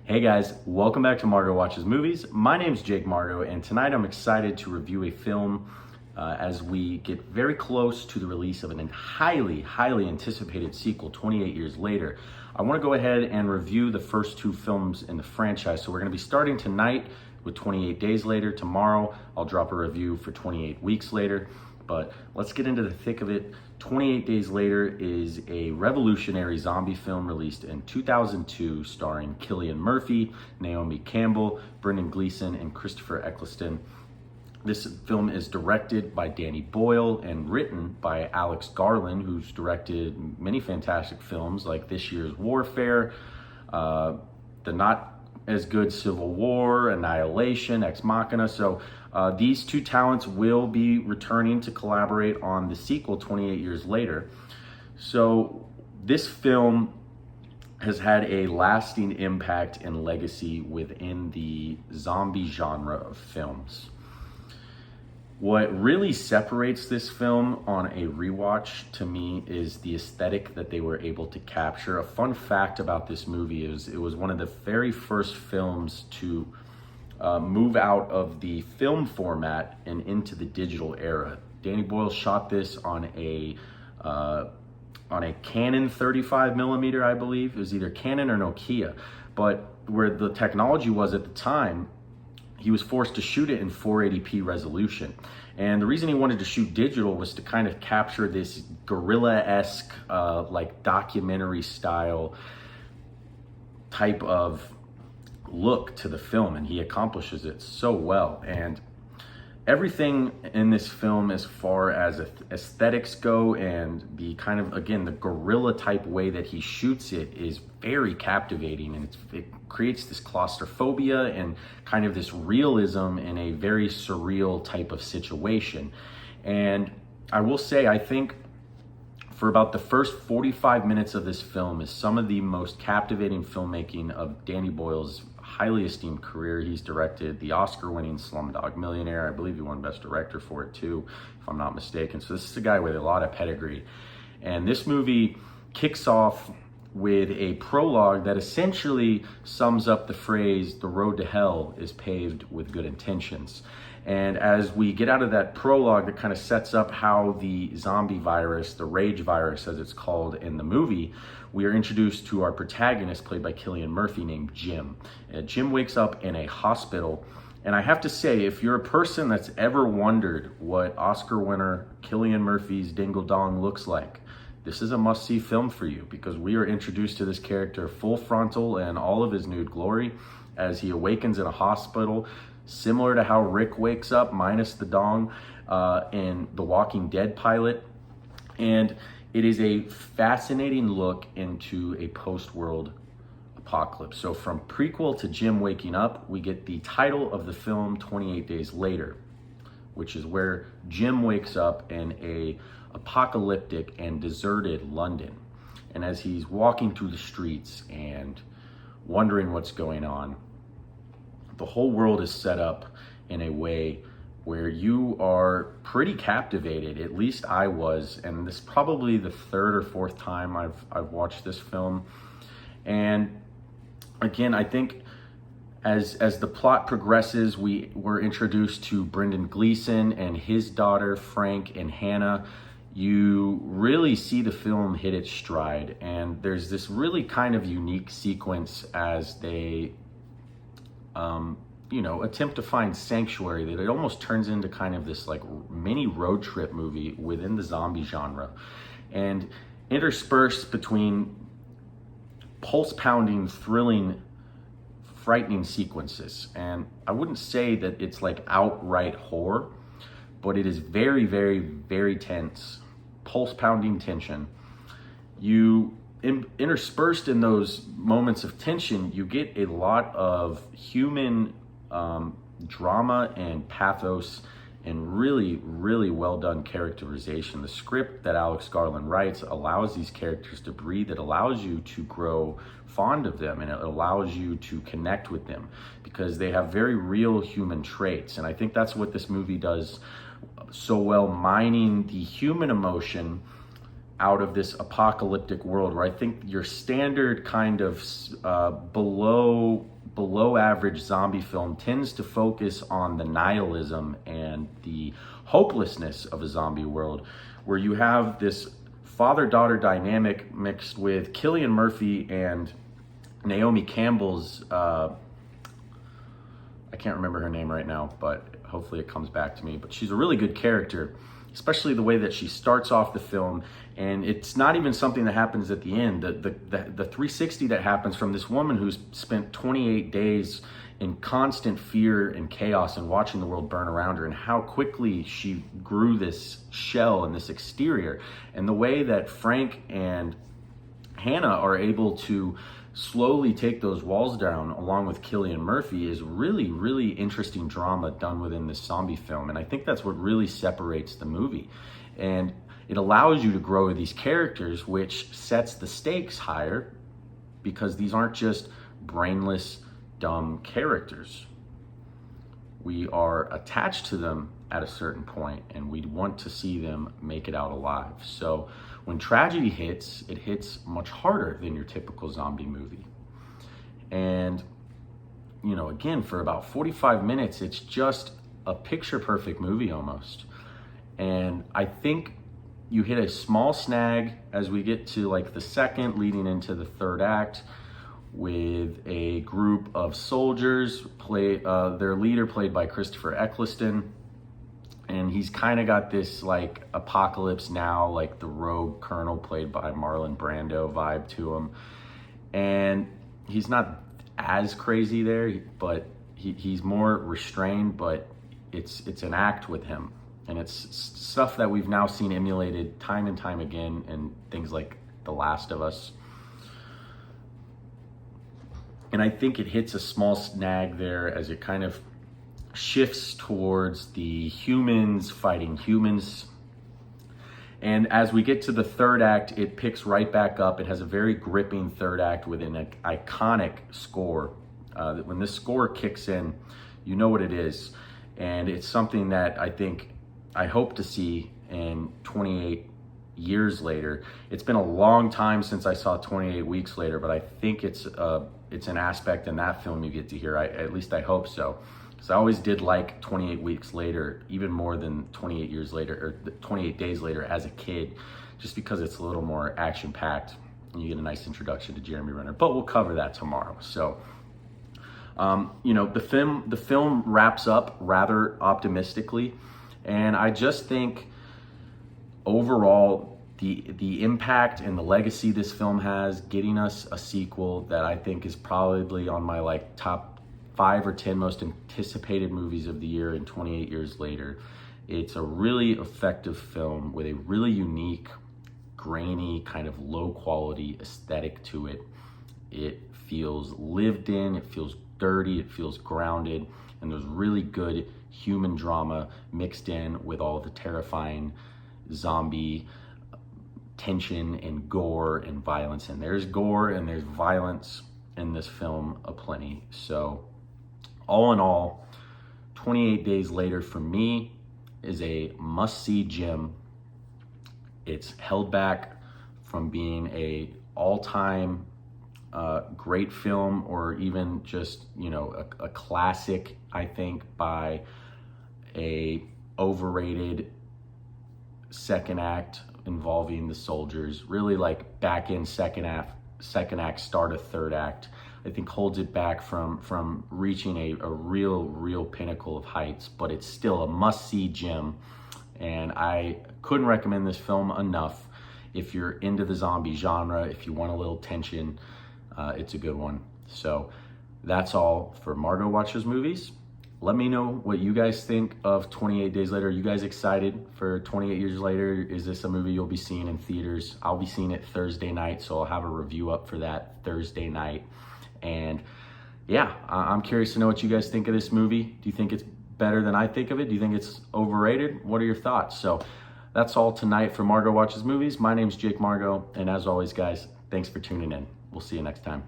Hey guys, welcome back to Margo Watches Movies. My name's Jake Margo, and tonight I'm excited to review a film as we get very close to the release of an highly anticipated sequel 28 years later. I want to go ahead and review the first two films in the franchise. So we're going to be starting tonight with 28 Days Later. Tomorrow I'll drop a review for 28 Weeks Later. But let's get into the thick of it. 28 Days Later is a revolutionary zombie film released in 2002 starring Cillian Murphy, Naomi Campbell, Brendan Gleeson, and Christopher Eccleston. This film is directed by Danny Boyle and written by Alex Garland, who's directed many fantastic films like this year's Warfare, the not as good Civil War, Annihilation, Ex Machina. So these two talents will be returning to collaborate on the sequel 28 years later. So this film has had a lasting impact and legacy within the zombie genre of films. What really separates this film on a rewatch to me is the aesthetic that they were able to capture. A fun fact about this movie is it was one of the very first films to move out of the film format and into the digital era. Danny Boyle shot this on a Canon 35mm, I believe. It was either Canon or Nokia, but where the technology was at the time, he was forced to shoot it in 480p resolution. And the reason he wanted to shoot digital was to kind of capture this guerrilla-esque, like documentary style type of look to the film, and he accomplishes it so well. And everything in this film as far as aesthetics go and the kind of, again, the guerrilla type way that he shoots it is very captivating, and it creates this claustrophobia and kind of this realism in a very surreal type of situation. And I will say, I think for about the first 45 minutes of this film is some of the most captivating filmmaking of Danny Boyle's highly esteemed career. He's directed the Oscar-winning Slumdog Millionaire. I believe he won Best Director for it too, if I'm not mistaken. So this is a guy with a lot of pedigree. And this movie kicks off with a prologue that essentially sums up the phrase, "The road to hell is paved with good intentions." And as we get out of that prologue, that kind of sets up how the zombie virus, the rage virus as it's called in the movie, we are introduced to our protagonist played by Cillian Murphy named Jim. Jim wakes up in a hospital. And I have to say, if you're a person that's ever wondered what Oscar winner Cillian Murphy's Dingle Dong looks like, this is a must-see film for you, because we are introduced to this character full frontal and all of his nude glory as he awakens in a hospital, similar to how Rick wakes up, minus the dong, in The Walking Dead pilot. And it is a fascinating look into a post-world apocalypse. So from prequel to Jim waking up, we get the title of the film, 28 Days Later, which is where Jim wakes up in a apocalyptic and deserted London. And as he's walking through the streets and wondering what's going on, the whole world is set up in a way where you are pretty captivated. At least I was, and this is probably the third or fourth time I've watched this film. And again, I think as the plot progresses, we're introduced to Brendan Gleeson and his daughter, Frank and Hannah. You really see the film hit its stride, and there's this really kind of unique sequence as they attempt to find sanctuary, that it almost turns into kind of this like mini road trip movie within the zombie genre, and interspersed between pulse pounding, thrilling, frightening sequences. And I wouldn't say that it's like outright horror, but it is very, very, very tense, pulse pounding tension. Interspersed in those moments of tension, you get a lot of human drama and pathos and really, really well done characterization. The script that Alex Garland writes allows these characters to breathe. It allows you to grow fond of them, and it allows you to connect with them because they have very real human traits. And I think that's what this movie does so well, mining the human emotion out of this apocalyptic world, where I think your standard kind of below below average zombie film tends to focus on the nihilism and the hopelessness of a zombie world, where you have this father-daughter dynamic mixed with Cillian Murphy and Naomi Campbell's, I can't remember her name right now, but hopefully it comes back to me. But she's a really good character, especially the way that she starts off the film. And it's not even something that happens at the end. The 360 that happens from this woman who's spent 28 days in constant fear and chaos and watching the world burn around her, and how quickly she grew this shell and this exterior, and the way that Frank and Hannah are able to slowly take those walls down along with Cillian Murphy is really, really interesting drama done within this zombie film. And I think that's what really separates the movie. And it allows you to grow these characters, which sets the stakes higher, because these aren't just brainless, dumb characters. We are attached to them at a certain point, and we want to see them make it out alive. So when tragedy hits, it hits much harder than your typical zombie movie. And, you know, again, for about 45 minutes, it's just a picture-perfect movie almost. And I think you hit a small snag as we get to like the second leading into the third act, with a group of soldiers, their leader played by Christopher Eccleston. And he's kind of got this like Apocalypse Now, like the rogue colonel played by Marlon Brando vibe to him. And he's not as crazy there, but he's more restrained, but it's an act with him. And it's stuff that we've now seen emulated time and time again in things like The Last of Us. And I think it hits a small snag there as it kind of shifts towards the humans fighting humans. And as we get to the third act, it picks right back up. It has a very gripping third act with an iconic score. When this score kicks in, you know what it is. And it's something that I hope to see in 28 years later. It's been a long time since I saw 28 Weeks Later, but I think it's an aspect in that film you get to hear. At least I hope so. Because I always did like 28 Weeks Later, even more than 28 years later, or 28 Days Later as a kid, just because it's a little more action-packed and you get a nice introduction to Jeremy Renner. But we'll cover that tomorrow. So, you know, the film wraps up rather optimistically, and I just think overall, the impact and the legacy this film has, getting us a sequel that I think is probably on my like top 5 or 10 most anticipated movies of the year, and 28 years later. It's a really effective film with a really unique, grainy, kind of low quality aesthetic to it. It feels lived in, it feels dirty, it feels grounded, and there's really good human drama mixed in with all the terrifying zombie tension and gore and violence. And there's gore and there's violence in this film aplenty. So all in all, 28 Days Later for me is a must-see gem. It's held back from being a all-time great film, or even just, you know, a classic, I think, by a overrated second act involving the soldiers. Really like back in second act, start of third act, I think holds it back from reaching a real pinnacle of heights. But it's still a must-see gem, and I couldn't recommend this film enough. If you're into the zombie genre, if you want a little tension, it's a good one. So that's all for Margot Watches Movies. Let me know what you guys think of 28 Days Later. Are you guys excited for 28 Years Later? Is this a movie you'll be seeing in theaters? I'll be seeing it Thursday night, so I'll have a review up for that Thursday night. And yeah, I'm curious to know what you guys think of this movie. Do you think it's better than I think of it? Do you think it's overrated? What are your thoughts? So that's all tonight for Margot Watches Movies. My name's Jake Margot, and as always, guys, thanks for tuning in. We'll see you next time.